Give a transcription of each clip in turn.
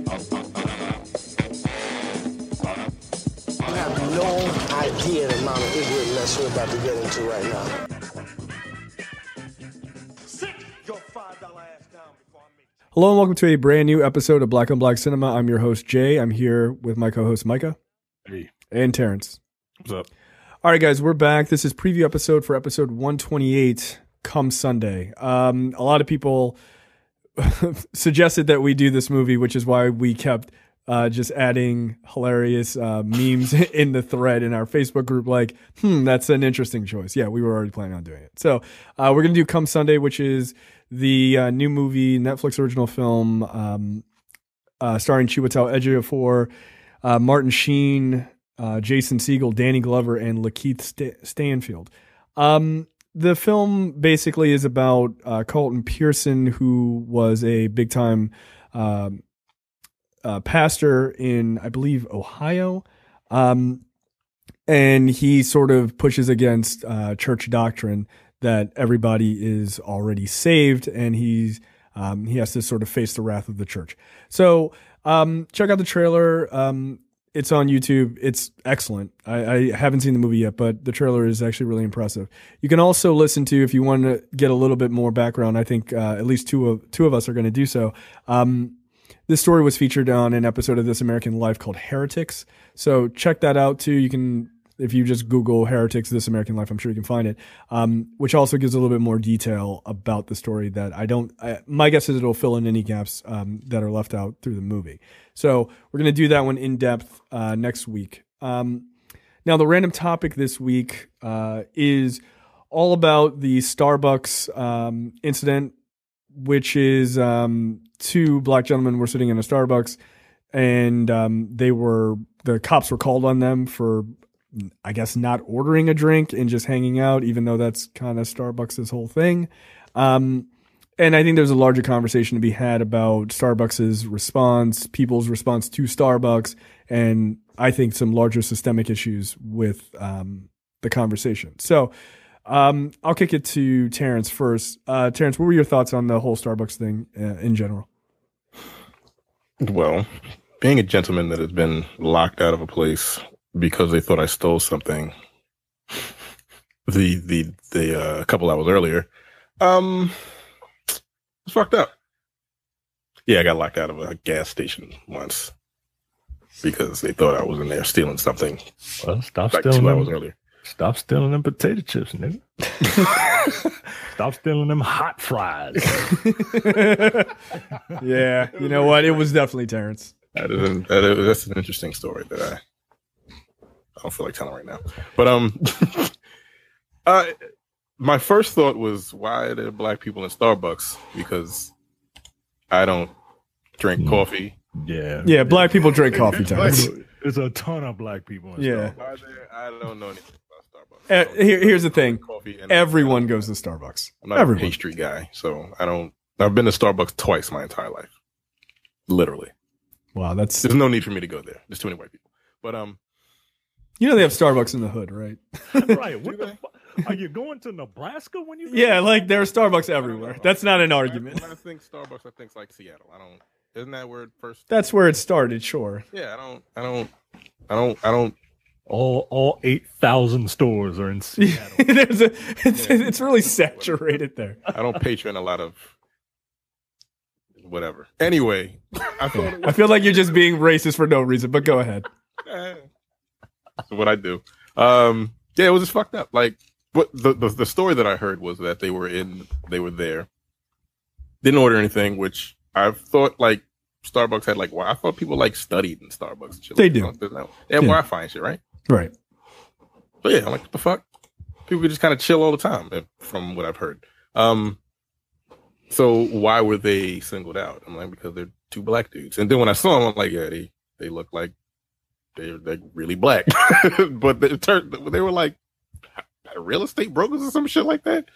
I have no idea the amount of ignorant mess we're about to get into right now. Sit your $5 ass down before I make it. Hello and welcome to a brand new episode of Black on Black Cinema. I'm your host, Jay. I'm here with my co-host, Micah. Hey. And Terrence. What's up? All right, guys, we're back. This is preview episode for episode 128 come Sunday. A lot of people suggested that we do this movie, which is why we kept just adding hilarious memes in the thread in our Facebook group. Like, that's an interesting choice. Yeah, we were already planning on doing it. So we're going to do Come Sunday, which is the new movie, Netflix original film starring Chiwetel Ejiofor, Martin Sheen, Jason Segel, Danny Glover, and Lakeith Stanfield. The film basically is about Colton Pearson, who was a big-time pastor in, I believe, Ohio. And he sort of pushes against church doctrine that everybody is already saved, and he has to sort of face the wrath of the church. So check out the trailer. It's on YouTube. It's excellent. I haven't seen the movie yet, but the trailer is actually really impressive. You can also listen to, if you want to get a little bit more background, I think at least two of us are going to do so. This story was featured on an episode of This American Life called Heretics. So check that out too. You can, if you just Google Heretics, This American Life, I'm sure you can find it, which also gives a little bit more detail about the story that my guess is it'll fill in any gaps that are left out through the movie. So we're going to do that one in depth next week. Now, the random topic this week is all about the Starbucks incident, which is two black gentlemen were sitting in a Starbucks, and the cops were called on them for, I guess, not ordering a drink and just hanging out, even though that's kind of Starbucks' whole thing. And I think there's a larger conversation to be had about Starbucks' response, people's response to Starbucks, and I think some larger systemic issues with the conversation. So I'll kick it to Terrence first. Terrence, what were your thoughts on the whole Starbucks thing in general? Well, being a gentleman that has been locked out of a place because they thought I stole something the couple hours earlier, it's fucked up. Yeah, I got locked out of a gas station once because they thought I was in there stealing something. Well, stop like stealing 2 them. hours earlier. Stop stealing them potato chips, nigga. Stop stealing them hot fries. Yeah, you know what? It was definitely Terrence. That's an interesting story that I don't feel like telling right now. But my first thought was, why are there black people in Starbucks? Because I don't drink coffee. Yeah, black people drink coffee, Terrence. There's a ton of black people in Yeah. Starbucks. I don't know anything about Starbucks. Here's the thing. Coffee and Everyone goes to Starbucks. I'm not Everyone. a pastry guy, so I've been to Starbucks twice my entire life. Literally. Wow, There's no need for me to go there. There's too many white people. But you know they have Starbucks in the hood, right? Right. What the fuck? Are you going to Nebraska when you go? Yeah, like there are Starbucks everywhere. That's not an argument. When I think Starbucks, I think like Seattle. Isn't that where it first? That's where it started, sure. Yeah, I don't. All 8,000 stores are in Seattle. It's really saturated there. I don't patron a lot of whatever. Anyway, I feel like you're just being racist for no reason, but go ahead. That's what I do. Yeah, it was just fucked up. Like, what the story that I heard was that they were there, didn't order anything, which I thought like Starbucks had like, I thought people like studied in Starbucks and shit. They like, do. They have Wi-Fi and shit, right? Right. But yeah, I'm like, what the fuck? People just kind of chill all the time, from what I've heard. So why were they singled out? I'm like, because they're two black dudes. And then when I saw them, I'm like, yeah, they look like they're really black. But they were like real estate brokers or some shit like that.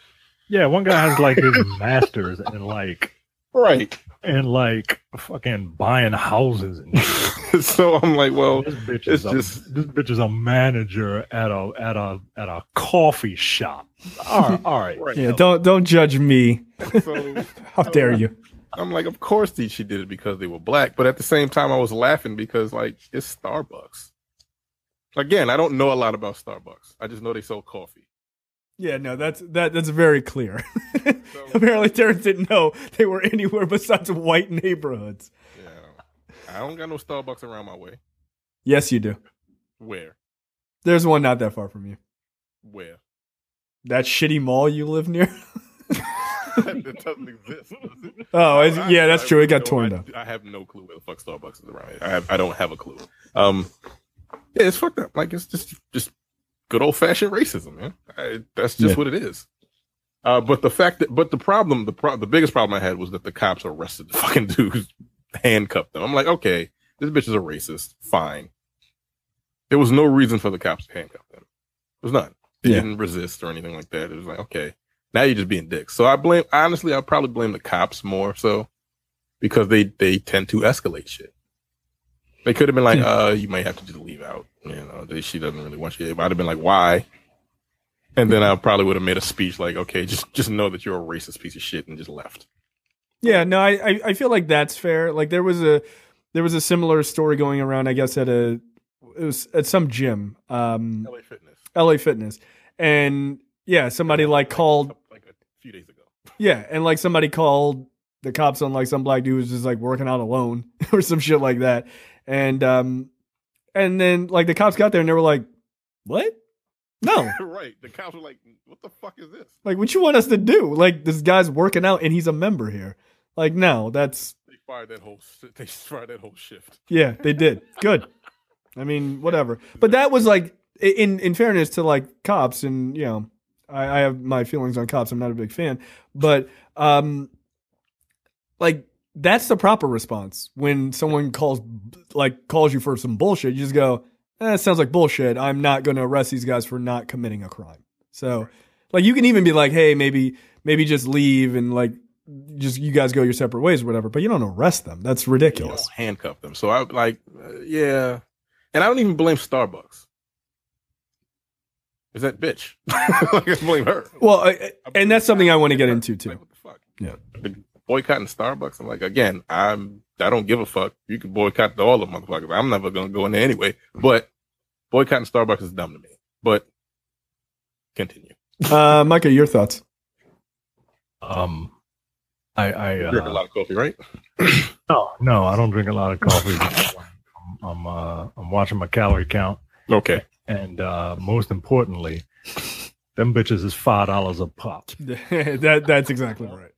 Yeah, one guy has like his masters and like right. And like fucking buying houses and shit. So I'm like, well, this bitch is a manager at a coffee shop. All right. Yeah, don't judge me. So, How dare you? I'm like, of course she did it because they were black, but at the same time, I was laughing because like it's Starbucks. Again, I don't know a lot about Starbucks. I just know they sell coffee. Yeah, no, that's very clear. So, Apparently, Terrence didn't know they were anywhere besides white neighborhoods. yeah, I don't got no Starbucks around my way. Yes, you do. Where? There's one not that far from you. Where? That shitty mall you live near. It doesn't exist. Does it? Oh, yeah, that's true. It got torn down. I have no clue where the fuck Starbucks is around here. I don't have a clue. Yeah, it's fucked up. Like it's just good old fashioned racism, man. That's just what it is. But the biggest problem I had was that the cops arrested the fucking dudes, handcuffed them. I'm like, okay, this bitch is a racist. Fine. There was no reason for the cops to handcuff them. There was none. They didn't resist or anything like that. It was like, okay, now you're just being dicks. So I probably blame the cops more so because they tend to escalate shit. They could have been like, you might have to just leave out. You know, she doesn't really want you. It might have been like, why? And then I probably would have made a speech like, okay, just know that you're a racist piece of shit and just left. Yeah, no, I feel like that's fair. Like there was a similar story going around, I guess, it was at some gym. LA Fitness. And yeah, somebody called like a few days ago. Yeah, and like somebody called the cops on like some black dude who was just like working out alone or some shit like that. And then like the cops got there and they were like, "What? No." Right. The cops were like, "What the fuck is this? Like, what you want us to do? Like, this guy's working out and he's a member here." Like, no, that's They fired that whole shift. Yeah, they did. Good. I mean, whatever. But that was like in fairness to like cops, and you know, I have my feelings on cops. I'm not a big fan, but like that's the proper response when someone calls you for some bullshit. You just go, it sounds like bullshit. I'm not going to arrest these guys for not committing a crime. So, like, you can even be like, hey, maybe just leave and like just you guys go your separate ways or whatever. But you don't arrest them. That's ridiculous. You don't handcuff them. So I like, yeah, and I don't even blame Starbucks. Is that bitch? Like, I blame her. Well, and that's something I want to get into too. Like, what the fuck? Yeah. Boycotting Starbucks. I'm like, again, I don't give a fuck. You can boycott all the motherfuckers. I'm never gonna go in there anyway. But boycotting Starbucks is dumb to me. But continue. Micah, your thoughts? I drink a lot of coffee, right? No, I don't drink a lot of coffee. I'm watching my calorie count. Okay. And most importantly, them bitches is $5 a pop. That's exactly right.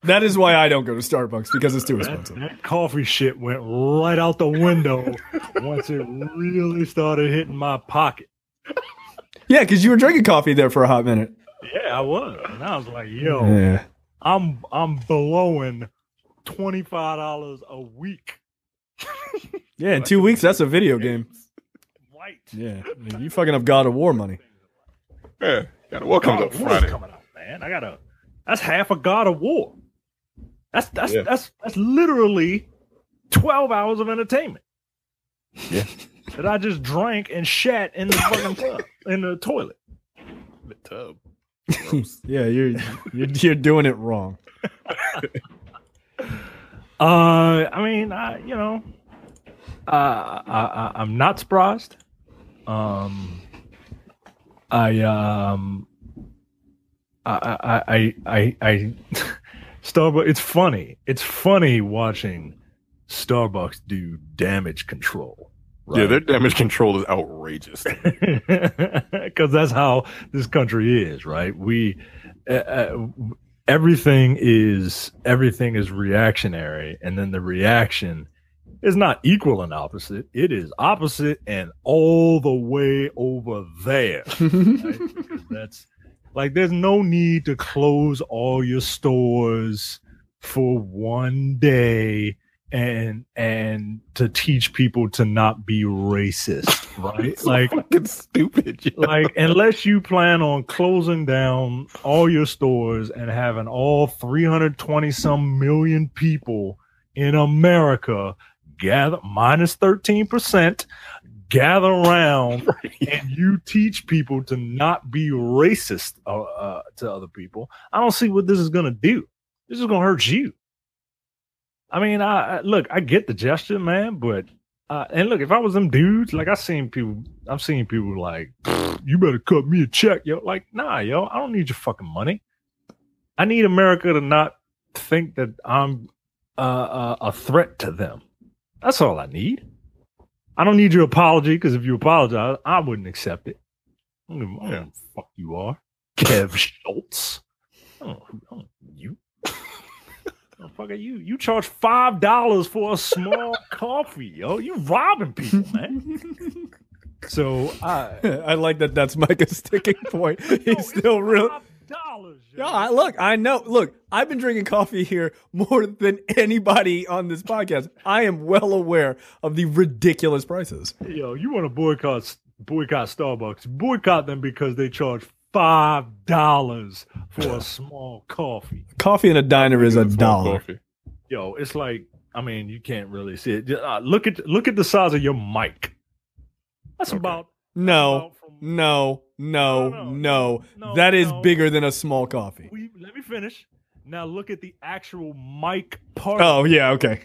That is why I don't go to Starbucks, because it's too expensive. That coffee shit went right out the window once it really started hitting my pocket. Yeah, because you were drinking coffee there for a hot minute. Yeah, I was. And I was like, yo, I'm blowing $25 a week. Yeah, in 2 weeks, that's a video game. Right. Yeah, you fucking have God of War money. Yeah, God of War comes up Friday. Coming out, man. That's half a God of War. That's literally 12 hours of entertainment. Yeah. That I just drank and shat in the fucking tub, in the toilet. The tub. Yeah, you're doing it wrong. I mean, I'm not surprised. Starbucks. It's funny. It's funny watching Starbucks do damage control. Right? Yeah, their damage control is outrageous. Because that's how this country is, right? Everything is reactionary, and then the reaction is not equal and opposite. It is opposite and all the way over there. Right? Because that's like, there's no need to close all your stores for one day and to teach people to not be racist, right? So like, fucking stupid. You know? Like, unless you plan on closing down all your stores and having all 320 some million people in America gather, minus 13%, gather around and you teach people to not be racist to other people, I don't see what this is going to do. This is going to hurt you. I mean, look, I get the gesture, man, but and look, if I was them dudes, like I've seen people like, you better cut me a check, yo. Like, nah, yo, I don't need your fucking money. I need America to not think that I'm a threat to them. That's all I need. I don't need your apology, because if you apologize, I wouldn't accept it. I don't know who the fuck you are, Kev Schultz. You. Motherfucker, you charge $5 for a small coffee, yo. You robbing people, man. So I like that. That's Micah's sticking point. He's still real. Look, I know. Look, I've been drinking coffee here more than anybody on this podcast. I am well aware of the ridiculous prices. Yo, you want to boycott Starbucks? Boycott them because they charge $5 for a small coffee. Coffee in a diner is $1. Yo, it's like, I mean, you can't really see it. Look at the size of your mic. That's about no. That is bigger than a small coffee. Let me finish. Now look at the actual mic part. Oh yeah, okay.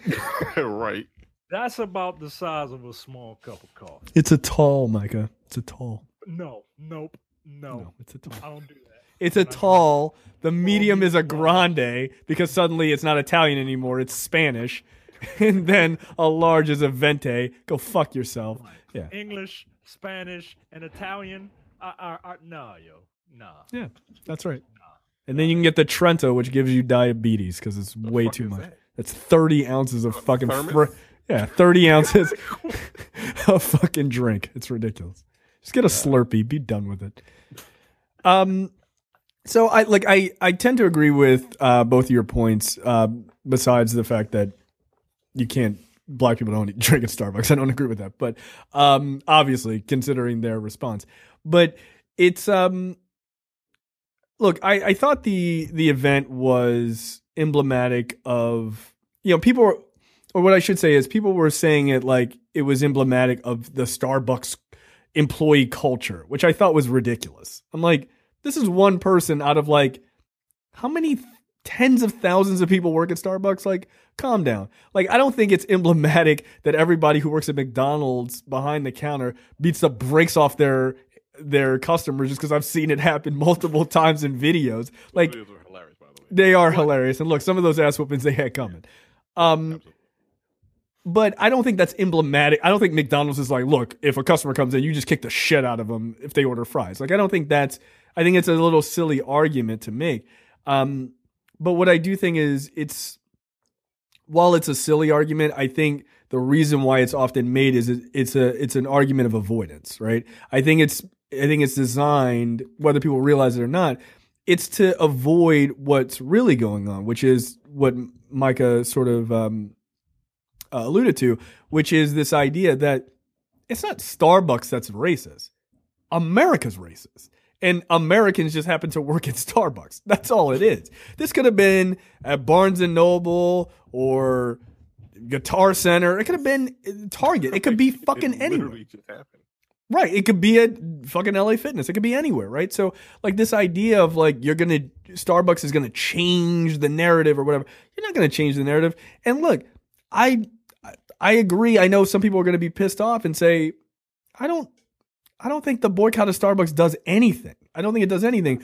Right. That's about the size of a small cup of coffee. It's a tall, Micah. It's a tall. No, it's a tall. I don't do that. It's a tall. The medium is a grande because suddenly it's not Italian anymore. It's Spanish. And then a large is a venti. Go fuck yourself. Yeah. English, Spanish, and Italian are nah. Yeah, that's right. And then you can get the Trento, which gives you diabetes because it's way too much. That's 30 ounces of fucking 30 ounces of fucking drink. It's ridiculous. Just get a Slurpee. Be done with it. So I tend to agree with both of your points. Besides the fact that black people don't drink at Starbucks. I don't agree with that, but obviously considering their response. But it's look, I thought the event was emblematic of, people were, or what I should say is people were saying it like it was emblematic of the Starbucks employee culture, which I thought was ridiculous. I'm like, this is one person out of like how many tens of thousands of people work at Starbucks? Like, calm down. Like, I don't think it's emblematic that everybody who works at McDonald's behind the counter beats the brakes off their customers just because I've seen it happen multiple times in videos. Like, those are hilarious, by the way. They are hilarious. And look, some of those ass whoopings they had coming. But I don't think that's emblematic. I don't think McDonald's is like, look, if a customer comes in, you just kick the shit out of them if they order fries. Like, I think it's a little silly argument to make. But what I do think is while it's a silly argument, I think the reason why it's often made is it's an argument of avoidance, right? I think it's designed, whether people realize it or not, it's to avoid what's really going on, which is what Micah sort of alluded to, which is this idea that it's not Starbucks that's racist. America's racist. And Americans just happen to work at Starbucks. That's all it is. This could have been at Barnes & Noble or Guitar Center. It could have been Target. It could be fucking anywhere. Right. It could be at fucking LA Fitness. It could be anywhere, right? So, like, this idea of, like, Starbucks is going to change the narrative or whatever. You're not going to change the narrative. And look, I agree. I know some people are going to be pissed off and say, I don't think the boycott of Starbucks does anything. I don't think it does anything.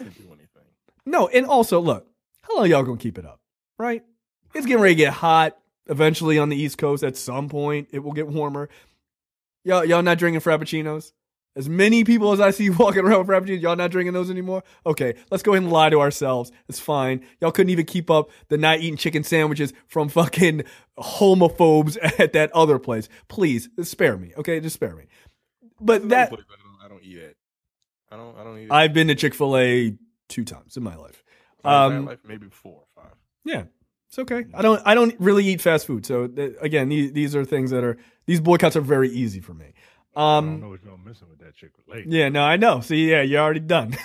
No, and also, look, how long y'all gonna keep it up, right? It's getting ready to get hot eventually on the East Coast. At some point, it will get warmer. Y'all not drinking Frappuccinos? As many people as I see walking around with Frappuccinos, y'all not drinking those anymore? Okay, let's go ahead and lie to ourselves. It's fine. Y'all couldn't even keep up the not eating chicken sandwiches from fucking homophobes at that other place. Please, spare me, okay? Just spare me. But that I don't eat it. I don't eat it. I've been to Chick-fil-A 2 times in my life. Maybe 4 or 5. Yeah, it's okay. I don't really eat fast food. So again, these are things these boycotts are very easy for me. I don't know what you're missing with that Chick-fil-A. Yeah, no, I know. See, yeah, you're already done.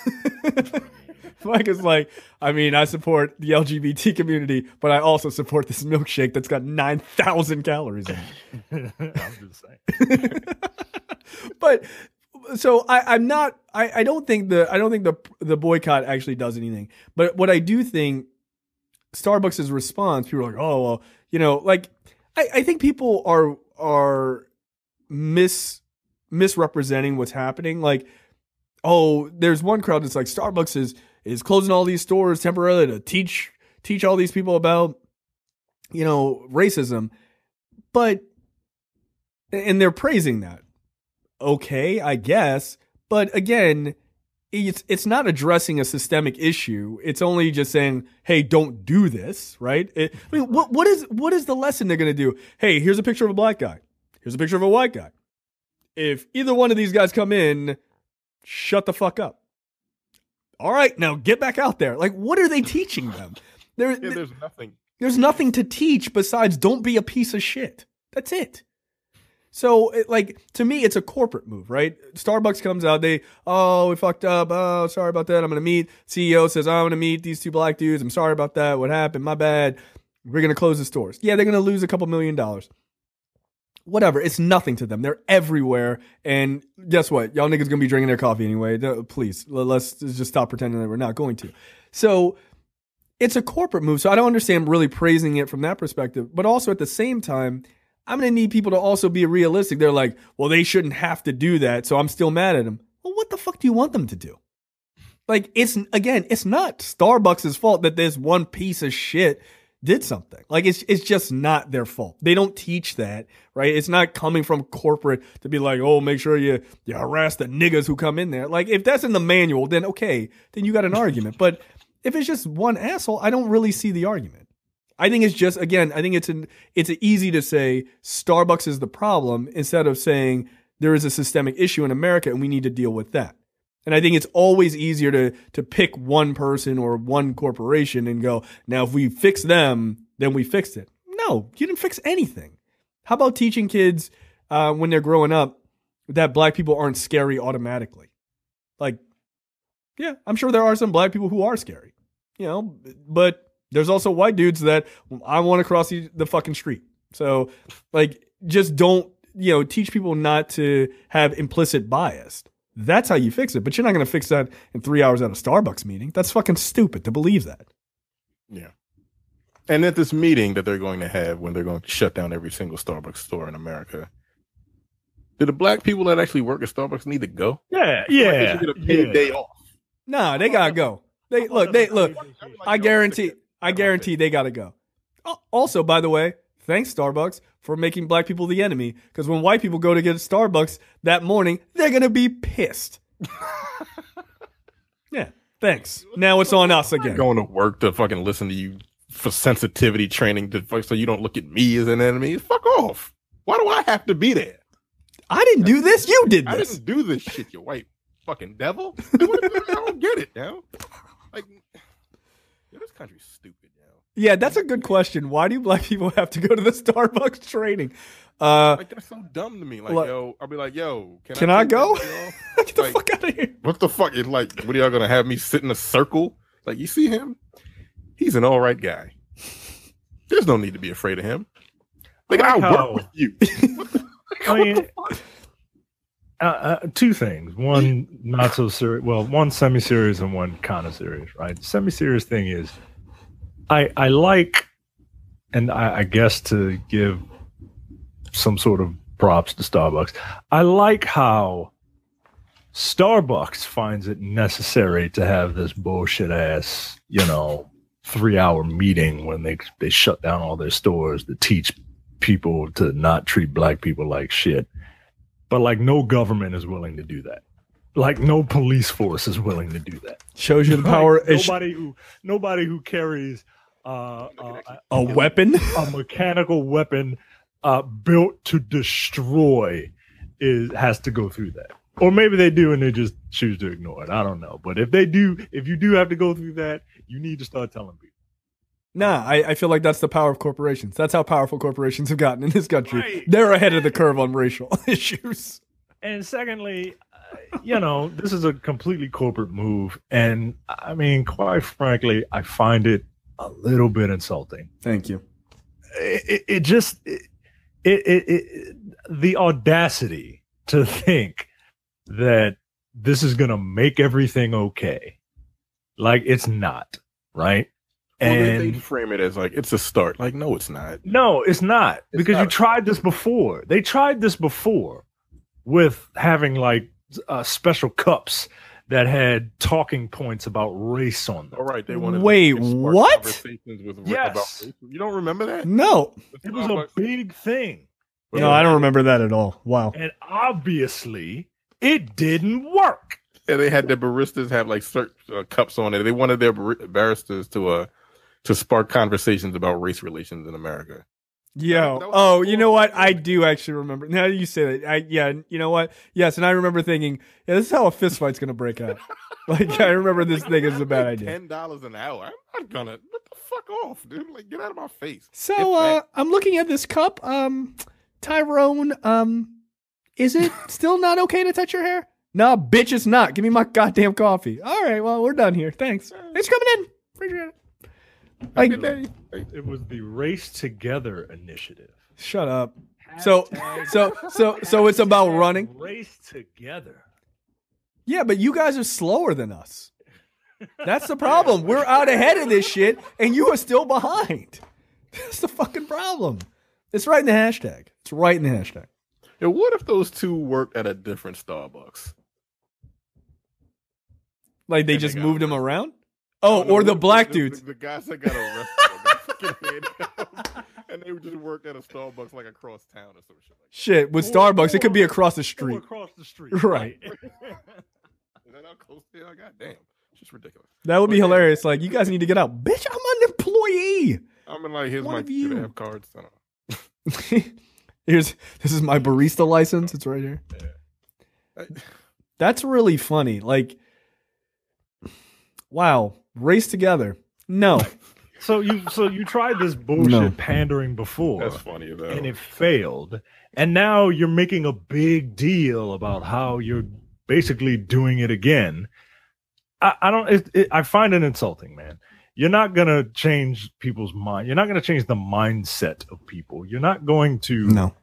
Mike is like, I support the LGBT community, but I also support this milkshake that's got 9,000 calories in it. I'm just saying. But so I'm not. I don't think the boycott actually does anything. But what I do think, Starbucks' response, people are like, oh well, like I think people are misrepresenting what's happening. Like, oh, there's one crowd that's like, Starbucks is closing all these stores temporarily to teach all these people about racism, and they're praising that. Okay, I guess, but again, it's not addressing a systemic issue. It's only just saying, hey, don't do this, right? What is the lesson they're going to do? Hey, here's a picture of a black guy. Here's a picture of a white guy. If either one of these guys come in, shut the fuck up. All right, now get back out there. Like, what are they teaching them? There's nothing. There's nothing to teach besides don't be a piece of shit. That's it. So, to me, it's a corporate move, right? Starbucks comes out, we fucked up. Oh, sorry about that. I'm going to meet. CEO says, I'm going to meet these two black dudes. I'm sorry about that. What happened? My bad. We're going to close the stores. Yeah, they're going to lose a couple $1 million. Whatever. It's nothing to them. They're everywhere. And guess what? Y'all niggas going to be drinking their coffee anyway. Please, let's just stop pretending that we're not going to. So, it's a corporate move. So, I don't understand really praising it from that perspective. But also at the same time, I'm going to need people to also be realistic. They're like, well, they shouldn't have to do that, so I'm still mad at them. Well, what the fuck do you want them to do? Like, it's not Starbucks' fault that this one piece of shit did something. Like, it's just not their fault. They don't teach that, right? It's not coming from corporate to be like, oh, make sure you harass the niggas who come in there. Like, if that's in the manual, then okay, then you got an argument. But if it's just one asshole, I don't really see the argument. I think it's just, again, it's easy to say Starbucks is the problem instead of saying there is a systemic issue in America and we need to deal with that. And I think it's always easier to pick one person or one corporation and go, now if we fix them, then we fixed it. No, you didn't fix anything. How about teaching kids when they're growing up that black people aren't scary automatically? Like, yeah, I'm sure there are some black people who are scary, but there's also white dudes that I want to cross the fucking street. So, just don't, teach people not to have implicit bias. That's how you fix it. But you're not going to fix that in 3 hours at a Starbucks meeting. That's fucking stupid to believe that. Yeah. And at this meeting that they're going to have when they're going to shut down every single Starbucks store in America, do the black people that actually work at Starbucks need to go? Yeah. They should get a paid day off. Nah, they gotta go. They look. I guarantee they gotta go. Also, by the way, thanks Starbucks for making black people the enemy. Because when white people go to get a Starbucks that morning, they're gonna be pissed. Yeah, thanks. Now it's on us again. Going to work to fucking listen to you for sensitivity training so you don't look at me as an enemy. Fuck off. Why do I have to be there? I didn't do this. You did this. I didn't do this shit, you white fucking devil. I don't get it now. This country's stupid now. Yeah, that's a good question. Why do black people have to go to the Starbucks training? That's so dumb to me. I'll be like, yo, can I go? Get the fuck out of here. What the fuck? It's like, what are y'all gonna have me sit in a circle? Like, you see him? He's an all right guy. There's no need to be afraid of him. I'll work with you. Two things. One not so serious. Well, one semi-serious and one kind of serious, right? Semi-serious thing is, I like, and I guess to give some sort of props to Starbucks, I like how Starbucks finds it necessary to have this bullshit ass, 3-hour meeting when they shut down all their stores to teach people to not treat black people like shit. But no government is willing to do that. No police force is willing to do that. Shows you the power. Nobody who carries a weapon, a mechanical weapon built to destroy, has to go through that. Or maybe they do and they just choose to ignore it. I don't know. But if you do have to go through that, you need to start telling people. Nah, I feel like that's the power of corporations. That's how powerful corporations have gotten in this country. Right. They're ahead of the curve on racial issues. And secondly, this is a completely corporate move. And I mean, quite frankly, I find it a little bit insulting. Thank you. The audacity to think that this is going to make everything okay. Like, it's not, right? Well, And they frame it as like it's a start. Like, no, it's not. no, it's not, because not. you tried this before. They tried this before with having like special cups that had talking points about race on them. All right, they wanted Wait, to spark what? Conversations with Yes. about race. You don't remember that? No. It was a big thing. No, I don't remember that at all. Wow. And obviously, it didn't work. Yeah, they had their baristas have like certain cups on it. They wanted their baristas to spark conversations about race relations in America. Yo. That was Oh, cool. you know what? I do actually remember. Now you say that. Yeah, you know what? Yes, and I remember thinking, yeah, this is how a fist fight's going to break out. Like, I remember this thing is a bad idea. $10 an hour. I'm not gonna. What the fuck off, dude? Like, get out of my face. So, I'm looking at this cup. Tyrone, is it still not okay to touch your hair? No, bitch, it's not. Give me my goddamn coffee. All right, well, we're done here. Thanks. Thanks for coming in. Appreciate it. Like, It was the Race Together initiative. shut up. So it's about running. Race Together. Yeah, but you guys are slower than us. That's the problem. We're out ahead of this shit, and you are still behind. That's the fucking problem. It's right in the hashtag. It's right in the hashtag. And what if those two worked at a different Starbucks? Like they And just they got moved him arrested. around? Oh, or the black dudes. The guys that got arrested got fucking handcuffed, and they just worked at a Starbucks like across town or some shit like Shit, with Starbucks, it could be across the street. Across the street. Right. that. Is that how close they are? God damn. It's just ridiculous. That would be hilarious. Like, you guys need to get out. Bitch, I'm an employee. I mean, like, here's One my of you. do they have cards. I don't know. This is my barista license. It's right here. That's really funny. Like, wow, race together. No. So you tried this bullshit No. pandering before. That's funny though. And it failed. And now you're making a big deal about how you're basically doing it again. I find it insulting, man. You're not going to change people's mind. You're not going to change the mindset of people. You're not going to No.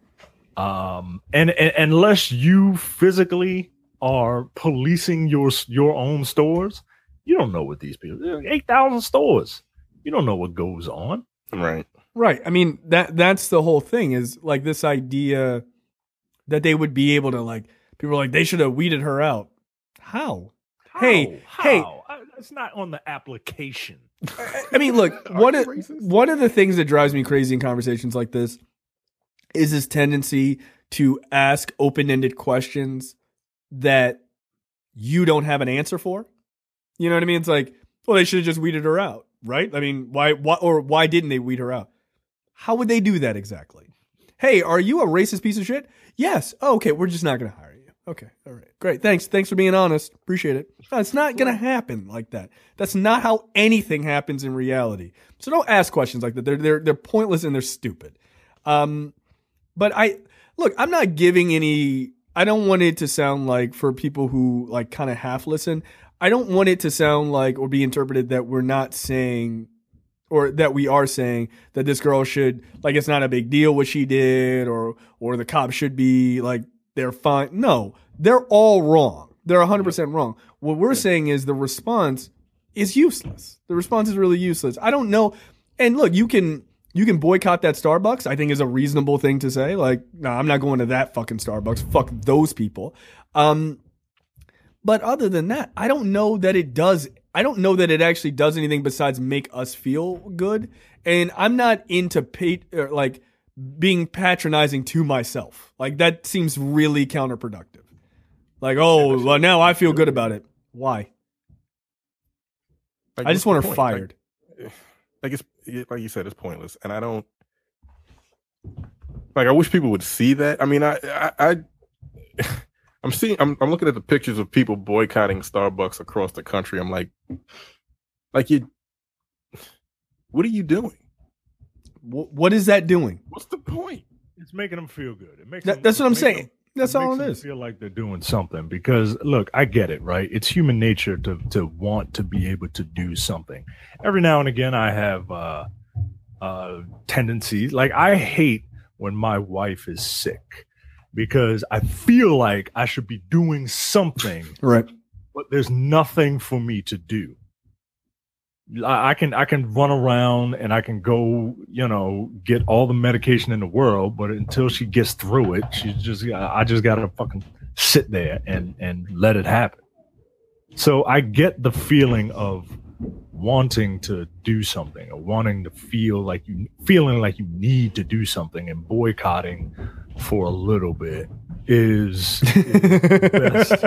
and unless you physically are policing your own stores, you don't know what these people. 8,000 stores. You don't know what goes on. Right. Right. I mean, that's the whole thing is like this idea that they would be able to, like, people are like, they should have weeded her out. How? Hey, It's not on the application. I mean, look, one you of racist? the things that drives me crazy in conversations like this is this tendency to ask open-ended questions that you don't have an answer for. You know what I mean? It's like, well, they should have just weeded her out, right? I mean, why didn't they weed her out? How would they do that exactly? Hey, are you a racist piece of shit? Yes. Oh, okay, we're just not going to hire you. Okay, all right, great. Thanks for being honest. Appreciate it. No, it's not going to happen like that. That's not how anything happens in reality. So don't ask questions like that. They're pointless and they're stupid. But I'm not giving any. I don't want it to sound like, for people who like kind of half listen, I don't want it to sound like or be interpreted that we're not saying, or that we are saying that this girl should, like, it's not a big deal what she did, or the cops should be like, they're fine. No, they're all wrong. They're 100% wrong. What we're saying is the response is useless. The response is really useless. I don't know. And look, you can boycott that Starbucks, I think, is a reasonable thing to say. Like, no, I'm not going to that fucking Starbucks. Fuck those people. But other than that, I don't know that it does. I don't know that it actually does anything besides make us feel good. And I'm not into being patronizing to myself. Like, that seems really counterproductive. Like, oh, well, now I feel good about it. Why? Like, I just what's want the her point? fired. Like it's like you said, it's pointless, and I don't. Like, I wish people would see that. I mean, I'm looking at the pictures of people boycotting Starbucks across the country. I'm like what are you doing? What is that doing? What's the point? It's making them feel good. It makes That's what I'm makes saying. them- That's it all makes it them is. feel like they're doing something, because look, I get it, right? It's human nature to want to be able to do something. Every now and again, I have tendencies. Like, I hate when my wife is sick, because I feel like I should be doing something, Right. but there's nothing for me to do. I can run around and I can go, get all the medication in the world, but until she gets through it, I just gotta fucking sit there and let it happen. So I get the feeling of wanting to do something, or wanting to feeling like you need to do something, and boycotting for a little bit is best.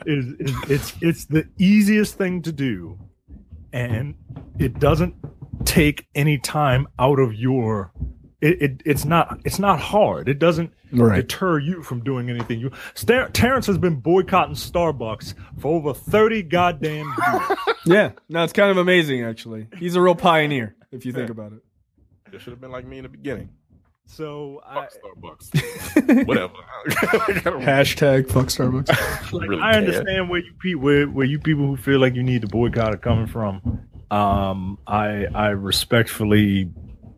It's the easiest thing to do, and it doesn't take any time out of your. It's not hard. It doesn't deter you from doing anything. Terrence has been boycotting Starbucks for over 30 goddamn years. Yeah, no, it's kind of amazing actually. He's a real pioneer if you think about it. It should have been like me in the beginning. So fuck Starbucks. Whatever. Hashtag fuck Starbucks. Like, I understand where you people who feel like you need to boycott are coming from. I respectfully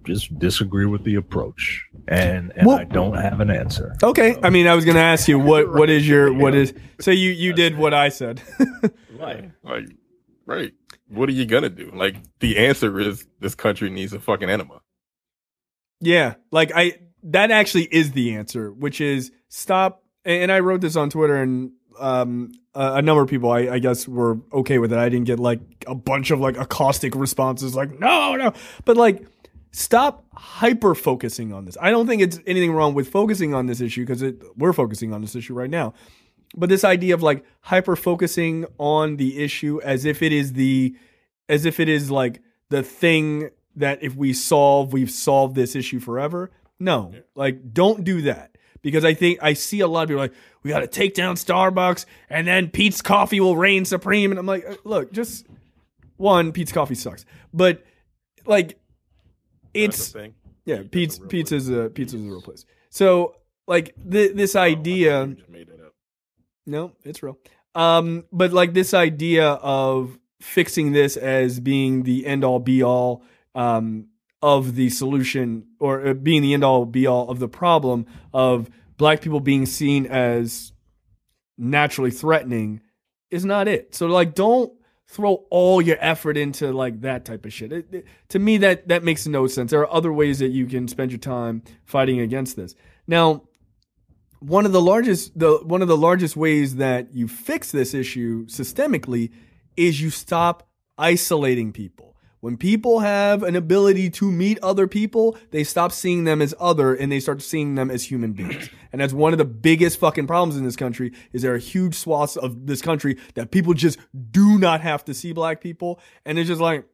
just disagree with the approach, and I don't have an answer. Okay, so. I mean, I was going to ask you what is. So you did what I said. Right. Right. What are you gonna do? Like, the answer is this country needs a fucking enema. Yeah, like that actually is the answer, which is stop. And I wrote this on Twitter, and a number of people, I guess, were okay with it. I didn't get like a bunch of like caustic responses, like no, but like stop hyper focusing on this. I don't think it's anything wrong with focusing on this issue because we're focusing on this issue right now. But this idea of like hyper focusing on the issue as if it is like the thing that if we've solved this issue forever. No, like don't do that, because I think I see a lot of people like, we got to take down Starbucks and then Pete's Coffee will reign supreme. And I'm like, look, just one, Pete's Coffee sucks, but like it's Pete's is a real place. So like this idea. No, it's real. But like this idea of fixing this as being the end all be all of the solution, or being the end all be all of the problem of black people being seen as naturally threatening is not it. So like, don't throw all your effort into like that type of shit. To me, that makes no sense. There are other ways that you can spend your time fighting against this. Now, one of the largest ways that you fix this issue systemically is you stop isolating people. When people have an ability to meet other people, they stop seeing them as other and they start seeing them as human beings. And that's one of the biggest fucking problems in this country, is there are huge swaths of this country that people just do not have to see black people. And it's just like,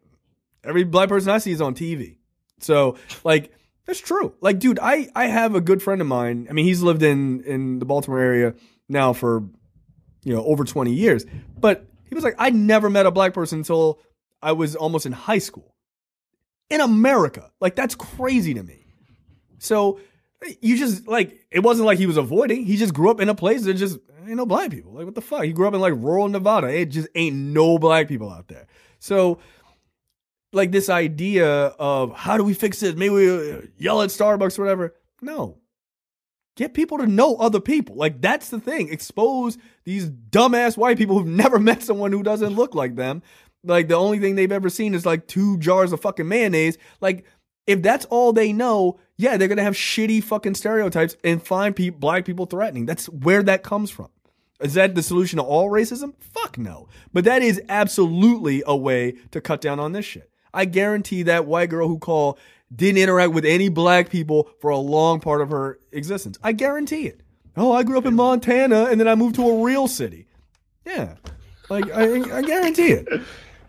every black person I see is on TV. So like, that's true. Like, dude, I have a good friend of mine. I mean, he's lived in the Baltimore area now for, over 20 years. But he was like, I never met a black person until I was almost in high school. In America. Like, that's crazy to me. So, you just, like, it wasn't like he was avoiding. He just grew up in a place that just ain't no black people. Like, what the fuck? He grew up in, like, rural Nevada. It just ain't no black people out there. So, like, this idea of how do we fix this? Maybe we yell at Starbucks or whatever. No. Get people to know other people. Like, that's the thing. Expose these dumbass white people who've never met someone who doesn't look like them. Like, the only thing they've ever seen is, like, 2 jars of fucking mayonnaise. Like, if that's all they know, yeah, they're going to have shitty fucking stereotypes and find black people threatening. That's where that comes from. Is that the solution to all racism? Fuck no. But that is absolutely a way to cut down on this shit. I guarantee that white girl who didn't interact with any black people for a long part of her existence. I guarantee it. Oh, I grew up in Montana and then I moved to a real city. Yeah. Like, I guarantee it.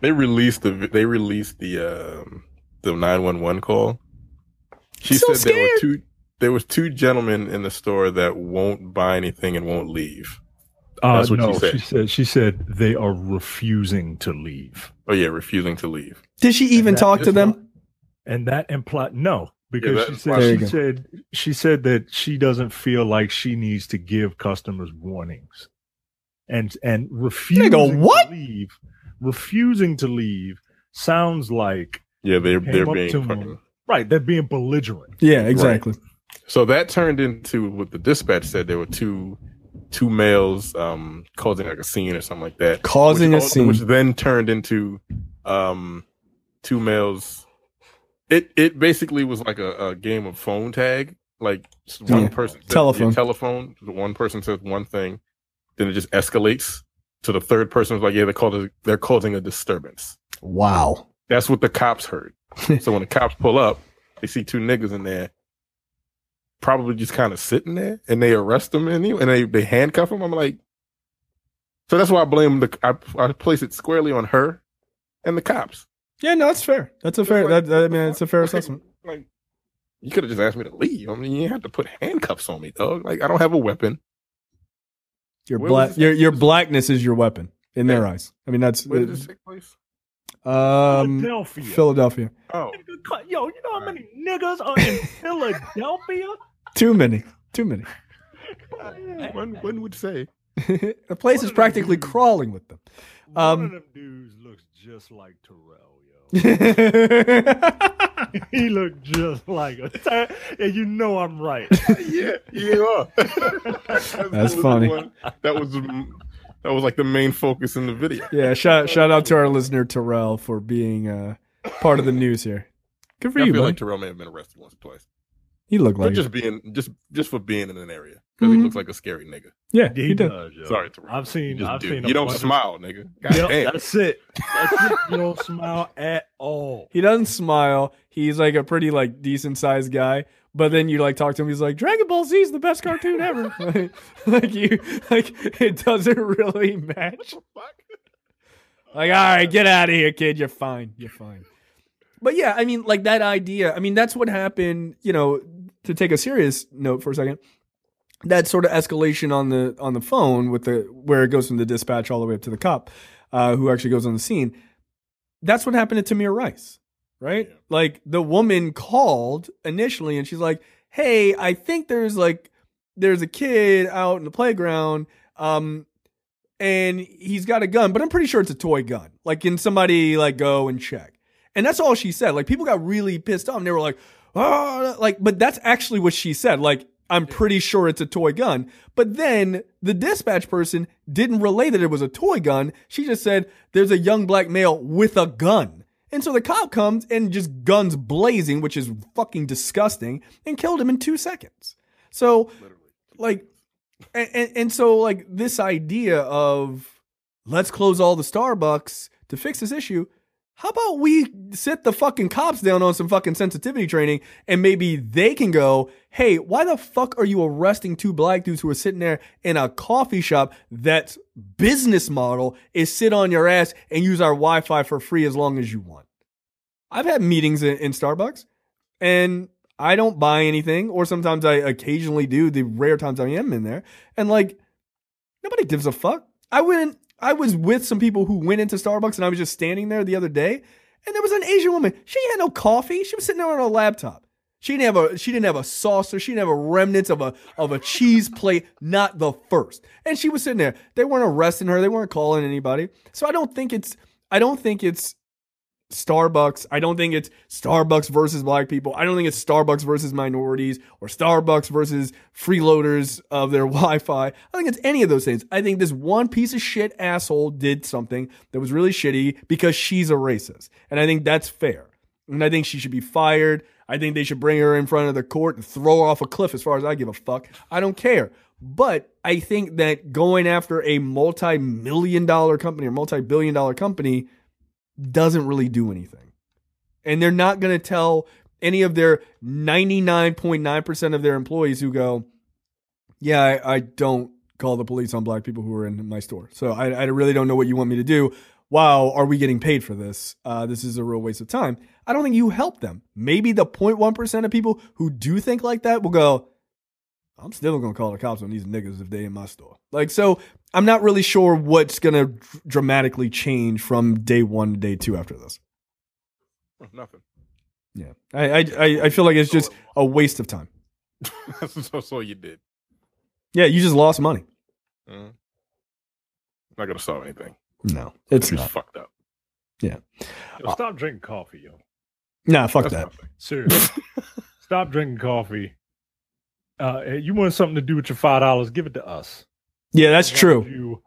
They released the 911 call. She said scared. There was two gentlemen in the store that won't buy anything and won't leave. That's what she said. She said they are refusing to leave. Oh yeah, refusing to leave. Did she even talk to them? And that implied no, because she said that she doesn't feel like she needs to give customers warnings, and refusing to leave. Refusing to leave sounds like they're being fucking right. They're being belligerent. Yeah, exactly. Right. So that turned into what the dispatch said. There were two males causing like a scene or something like that. Causing a scene. Which then turned into two males. It basically was like a game of phone tag. Like one person telephone. One person says one thing, then it just escalates to the third person. Was like, yeah, they're causing a disturbance. Wow. That's what the cops heard. So when the cops pull up, they see two niggas in there, probably just kind of sitting there, and they arrest them and they handcuff them. I'm like, so that's why I blame I place it squarely on her and the cops. Yeah, no, that's fair. That's a fair. It's a fair assessment. Like, you could have just asked me to leave. I mean, you didn't have to put handcuffs on me, dog. Like, I don't have a weapon. Your blackness is your weapon in their eyes. I mean, that's where did this take place? Philadelphia. Oh, yo, you know how many niggas are in Philadelphia? Too many. One would say the place is practically crawling with them. One of them dudes looks just like Terrell, yo. He looked just like and you know I'm right. Yeah, you are. That's funny. That was like the main focus in the video. Yeah, shout out to our listener Terrell for being part of the news here. Good for you, I feel buddy. like Terrell may have been arrested once or twice. He looked like just for being in an area because he looks like a scary nigga. Yeah, he does. Sorry, Terrell. I've seen. You don't smile, nigga. Yep, that's it. You don't smile at all. He doesn't smile. He's like a pretty like decent sized guy. But then you like talk to him. He's like, Dragon Ball Z is the best cartoon ever. like it doesn't really match. Like, all right, get out of here, kid. You're fine. But yeah, I mean, like that idea. I mean, that's what happened. You know, to take a serious note for a second, that sort of escalation on the phone with where it goes from the dispatch all the way up to the cop, who actually goes on the scene. That's what happened to Tamir Rice. Right? Yeah. Like the woman called initially and she's like, hey, I think there's a kid out in the playground, and he's got a gun, but I'm pretty sure it's a toy gun. Like, can somebody like go and check? And that's all she said. Like, people got really pissed off and they were like, oh, like, but that's actually what she said. Like, I'm pretty sure it's a toy gun. But then the dispatch person didn't relay that it was a toy gun. She just said there's a young black male with a gun. And so the cop comes and just guns blazing, which is fucking disgusting, and killed him in 2 seconds. So, like, and so, like, this idea of let's close all the Starbucks to fix this issue. How about we sit the fucking cops down on some fucking sensitivity training and maybe they can go, hey, why the fuck are you arresting two black dudes who are sitting there in a coffee shop that's business model is sit on your ass and use our Wi-Fi for free as long as you want? I've had meetings in Starbucks and I don't buy anything, or sometimes I occasionally do, the rare times I am in there. And like, nobody gives a fuck. I was with some people who went into Starbucks and I was just standing there the other day and there was an Asian woman. She had no coffee. She was sitting there on her laptop. She didn't have a saucer. She didn't have a remnants of a cheese plate, not the first. And she was sitting there. They weren't arresting her. They weren't calling anybody. So I don't think it's Starbucks. I don't think it's Starbucks versus black people. I don't think it's Starbucks versus minorities or Starbucks versus freeloaders of their Wi-Fi. I think it's any of those things. I think this one piece of shit asshole did something that was really shitty because she's a racist. And I think that's fair. And I think she should be fired. I think they should bring her in front of the court and throw her off a cliff as far as I give a fuck. I don't care. But I think that going after a multi-million-dollar company or multi-billion-dollar company doesn't really do anything. And they're not going to tell any of their 99.9% of their employees who go, yeah, I don't call the police on black people who are in my store. So I really don't know what you want me to do. Wow, are we getting paid for this? This is a real waste of time. I don't think you help them. Maybe the 0.1% of people who do think like that will go, I'm still going to call the cops on these niggas if they in my store. Like, so I'm not really sure what's going to dramatically change from day one to day two after this. Nothing. Yeah. I feel like it's just a waste of time. So you did. Yeah, you just lost money. Not going to solve anything. No, it's not. Fucked up. Yeah. Yo, stop drinking coffee, yo. Nah, fuck that. Seriously. Stop drinking coffee. You want something to do with your $5? Give it to us. Yeah, that's We'll true. give you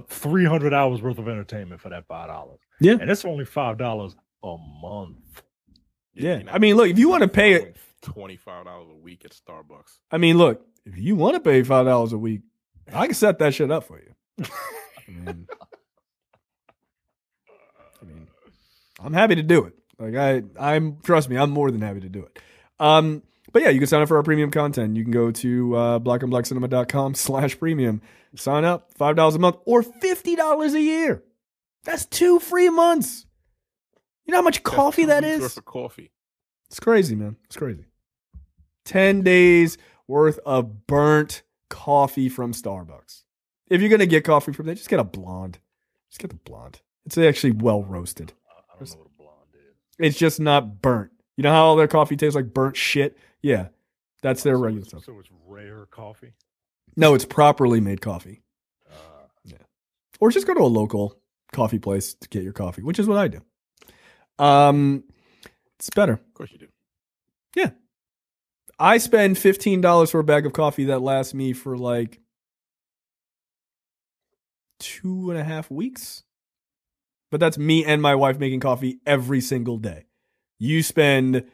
300 hours worth of entertainment for that $5. Yeah. And it's only $5 a month. Yeah. you're not I mean, look, if you want to pay it, $25 a week at Starbucks. I mean, look, if you want to pay $5 a week, I can set that shit up for you. I mean, I'm happy to do it. Like I'm trust me, I'm more than happy to do it. But yeah, you can sign up for our premium content. You can go to blackandblackcinema.com/premium. Sign up, $5 a month or $50 a year. That's 2 free months. You know how much coffee that That's 2 weeks is? worth of coffee. It's crazy, man. It's crazy. 10 days worth of burnt coffee from Starbucks. If you're going to get coffee from there, just get a blonde. Just get the blonde. It's actually well roasted. I don't know what a blonde is. It's just not burnt. You know how all their coffee tastes like burnt shit? Yeah. That's their regular stuff. So it's rare coffee? No, it's properly made coffee. Yeah. Or just go to a local coffee place to get your coffee, which is what I do. It's better. Of course you do. Yeah. I spend $15 for a bag of coffee that lasts me for like 2.5 weeks. But that's me and my wife making coffee every single day. You spend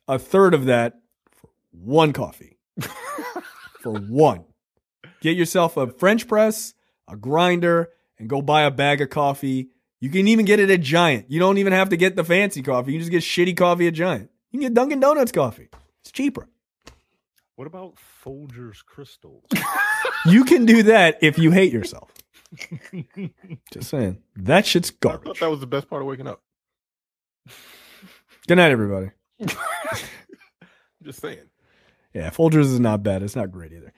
a third of that for one coffee. For one. Get yourself a French press, a grinder, and go buy a bag of coffee. You can even get it at Giant. You don't even have to get the fancy coffee. You can just get shitty coffee at Giant. You can get Dunkin' Donuts coffee. It's cheaper. What about Folgers crystals? You can do that if you hate yourself. Just saying. That shit's I thought garbage. that was the best part of waking up. Good night, everybody. Just saying. Yeah, Folgers is not bad. It's not great either.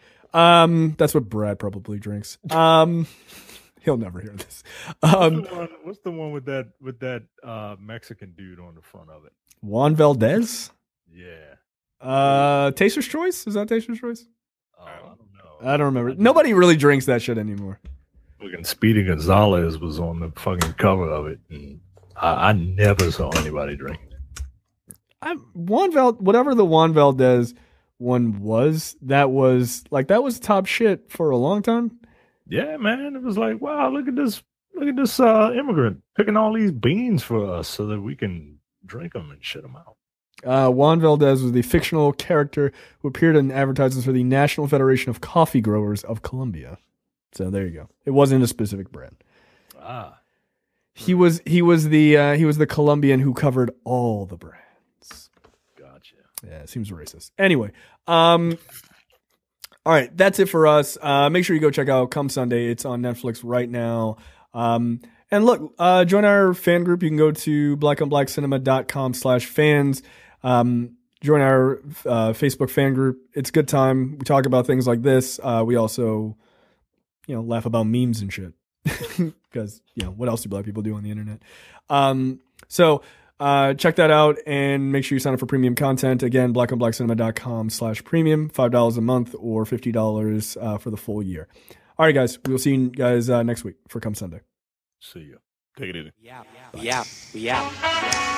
That's what Brad probably drinks. He'll never hear this. What's the one with that Mexican dude on the front of it? Juan Valdez? Yeah. Taster's Choice? Is that Taster's Choice? I don't know. I don't remember. Nobody really drinks that shit anymore. Fucking Speedy Gonzalez was on the fucking cover of it, and I never saw anybody drink it. Whatever the Juan Valdez one was, that was top shit for a long time. Yeah, man, it was like, wow, look at this immigrant picking all these beans for us so that we can drink them and shit them out. Juan Valdez was the fictional character who appeared in advertisements for the National Federation of Coffee Growers of Colombia. So there you go. It wasn't a specific brand. He was the Colombian who covered all the brands. Gotcha. Yeah, it seems racist. Anyway, all right, that's it for us. Make sure you go check out Come Sunday. It's on Netflix right now. And look, join our fan group. You can go to blackandblackcinema.com/fans. Join our Facebook fan group. It's a good time. We talk about things like this. We also, laugh about memes and shit because, what else do black people do on the internet? So check that out and make sure you sign up for premium content. Again, blackandblackcinema.com/premium, $5 a month or $50 for the full year. All right, guys, we'll see you guys next week for Come Sunday. See ya. Take it easy. We out.